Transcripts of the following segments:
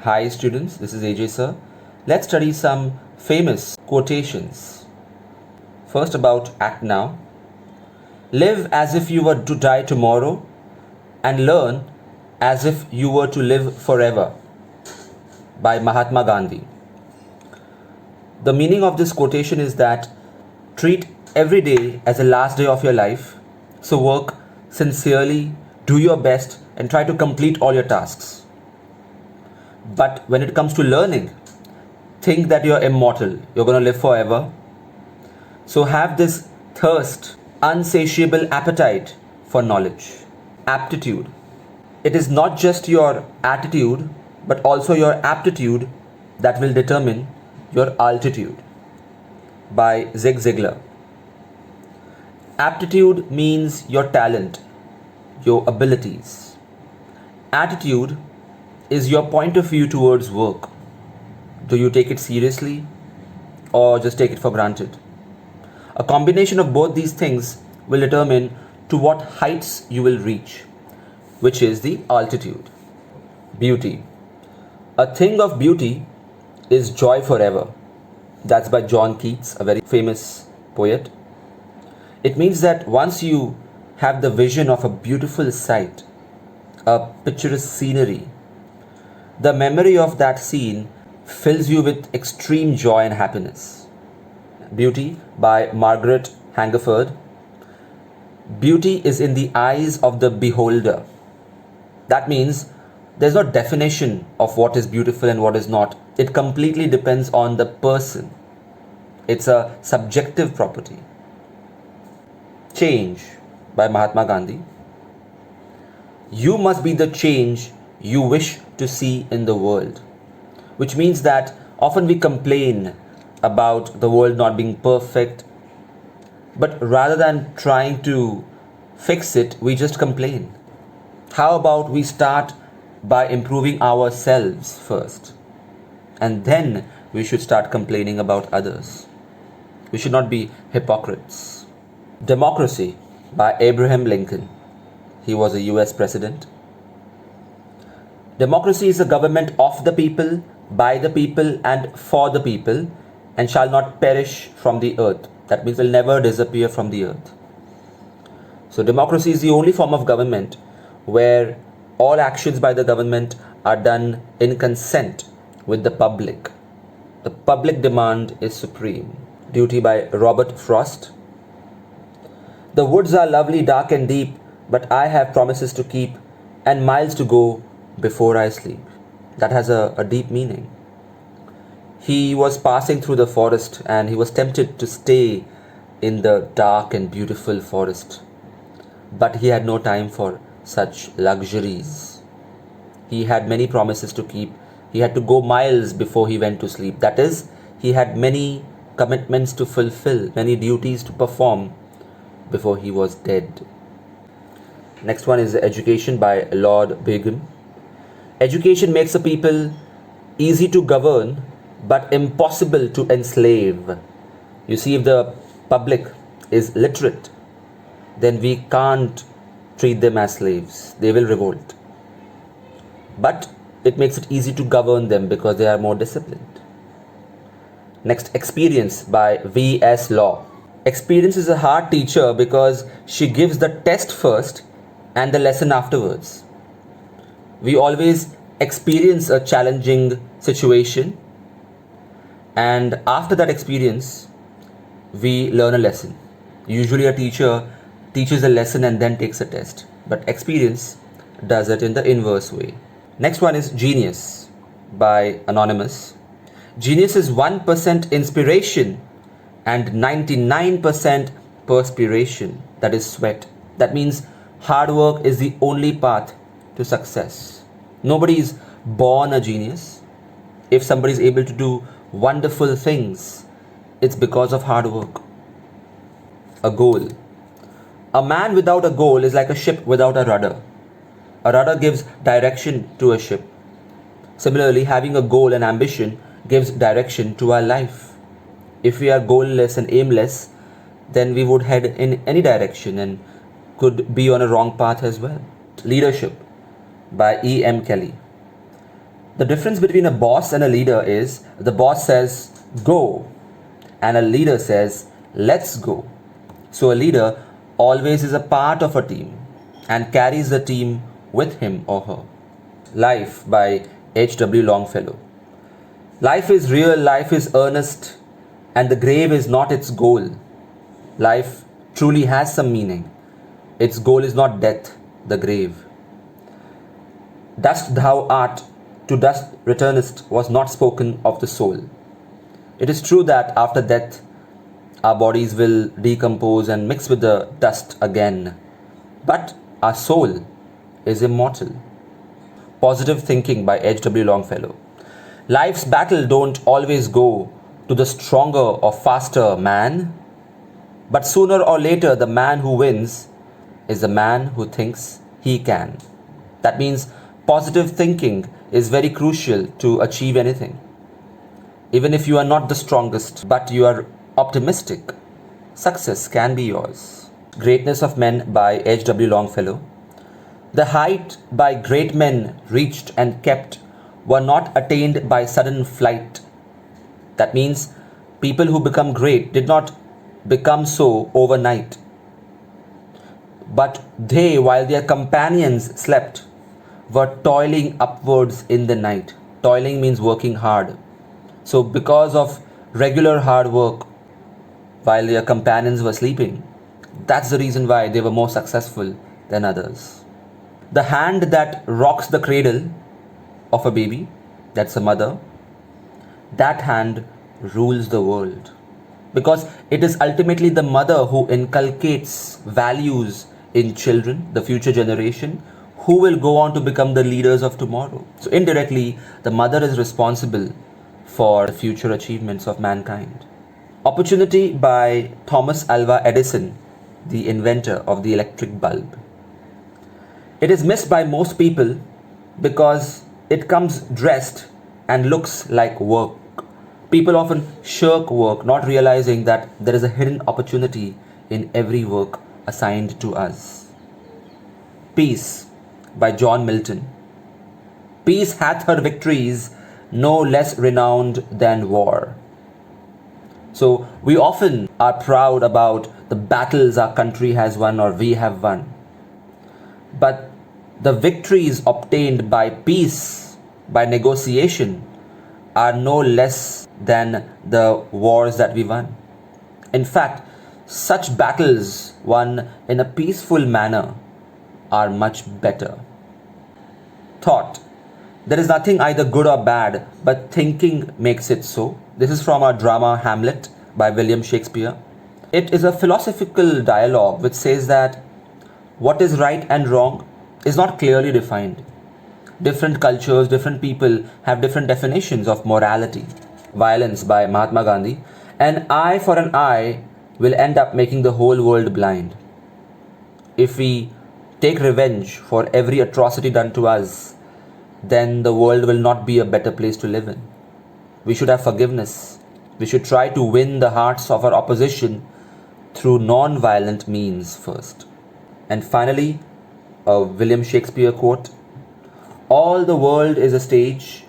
Hi students, this is AJ sir. Let's study some famous quotations. First about act now. Live as if you were to die tomorrow and learn as if you were to live forever by Mahatma Gandhi. The meaning of this quotation is that treat every day as the last day of your life, so work sincerely, do your best and try to complete all your tasks. But when it comes to learning, think that you're immortal, you're going to live forever. So have this thirst, unsatiable appetite for knowledge. Aptitude. It is not just your attitude, but also your aptitude that will determine your altitude. By Zig Ziglar. Aptitude means your talent, your abilities. Attitude is your point of view towards work. Do you take it seriously or just take it for granted? A combination of both these things will determine to what heights you will reach, which is the altitude. Beauty. A thing of beauty is joy forever. That's by John Keats, a very famous poet. It means that once you have the vision of a beautiful sight, a picturesque scenery, the memory of that scene fills you with extreme joy and happiness. Beauty by Margaret Hungerford. Beauty is in the eyes of the beholder. That means there's no definition of what is beautiful and what is not. It completely depends on the person. It's a subjective property. Change by Mahatma Gandhi. You must be the change you wish to see in the world, which means that often we complain about the world not being perfect, but rather than trying to fix it, we just complain. How about we start by improving ourselves first, and then we should start complaining about others. We should not be hypocrites. Democracy by Abraham Lincoln. He was a US president. Democracy is a government of the people, by the people and for the people, and shall not perish from the earth. That means will never disappear from the earth. So democracy is the only form of government where all actions by the government are done in consent with the public. The public demand is supreme. Duty by Robert Frost. The woods are lovely, dark and deep, but I have promises to keep and miles to go before I sleep. That has a deep meaning. He was passing through the forest and he was tempted to stay in the dark and beautiful forest. But he had no time for such luxuries. He had many promises to keep. He had to go miles before he went to sleep. That is, he had many commitments to fulfill, many duties to perform before he was dead. Next one is Education by Lord Begum. Education makes a people easy to govern but impossible to enslave. You see, if the public is literate, then we can't treat them as slaves. They will revolt. But it makes it easy to govern them because they are more disciplined. Next, Experience by V.S. Law. Experience is a hard teacher because she gives the test first and the lesson afterwards. We always experience a challenging situation, and after that experience, we learn a lesson. Usually a teacher teaches a lesson and then takes a test, but experience does it in the inverse way. Next one is Genius by Anonymous. Genius is 1% inspiration and 99% perspiration, that is sweat. That means hard work is the only path to success. Nobody is born a genius. If somebody is able to do wonderful things, it's because of hard work. A goal. A man without a goal is like a ship without a rudder. A rudder gives direction to a ship. Similarly, having a goal and ambition gives direction to our life. If we are goalless and aimless, then we would head in any direction and could be on a wrong path as well. Leadership by E.M. Kelly. The difference between a boss and a leader is the boss says, go, and a leader says, let's go. So a leader always is a part of a team and carries the team with him or her. Life by H.W. Longfellow. Life is real, life is earnest, and the grave is not its goal. Life truly has some meaning. Its goal is not death, the grave. Dust thou art, to dust returnest was not spoken of the soul. It is true that after death, our bodies will decompose and mix with the dust again. But our soul is immortal. Positive Thinking by H.W. Longfellow. Life's battle don't always go to the stronger or faster man, but sooner or later the man who wins is the man who thinks he can. That means positive thinking is very crucial to achieve anything. Even if you are not the strongest, but you are optimistic, success can be yours. Greatness of Men by H.W. Longfellow. The height by great men reached and kept were not attained by sudden flight. That means people who become great did not become so overnight. But they, while their companions slept, were toiling upwards in the night. Toiling means working hard. So because of regular hard work while their companions were sleeping, that's the reason why they were more successful than others. The hand that rocks the cradle of a baby, that's a mother, that hand rules the world. Because it is ultimately the mother who inculcates values in children, the future generation, who will go on to become the leaders of tomorrow. So indirectly, the mother is responsible for the future achievements of mankind. Opportunity by Thomas Alva Edison, the inventor of the electric bulb. It is missed by most people because it comes dressed and looks like work. People often shirk work, not realizing that there is a hidden opportunity in every work assigned to us. Peace by John Milton. Peace hath her victories, no less renowned than war. So we often are proud about the battles our country has won or we have won. But the victories obtained by peace, by negotiation, are no less than the wars that we won. In fact, such battles won in a peaceful manner are much better. Thought. There is nothing either good or bad, but thinking makes it so. This is from our drama Hamlet by William Shakespeare. It is a philosophical dialogue which says that what is right and wrong is not clearly defined. Different cultures, different people have different definitions of morality. Violence by Mahatma Gandhi. An eye for an eye will end up making the whole world blind. If we take revenge for every atrocity done to us, then the world will not be a better place to live in. We should have forgiveness. We should try to win the hearts of our opposition through non-violent means first. And finally, a William Shakespeare quote. All the world is a stage,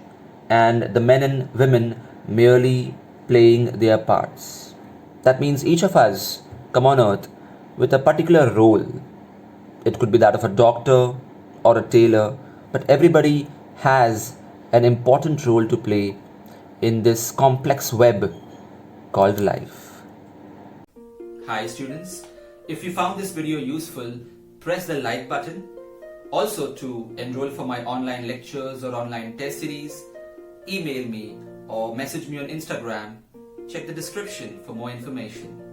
and the men and women merely playing their parts. That means each of us come on earth with a particular role. It could be that of a doctor or a tailor, but everybody has an important role to play in this complex web called life. Hi students, if you found this video useful, press the like button. Also, to enroll for my online lectures or online test series, email me or message me on Instagram. Check the description for more information.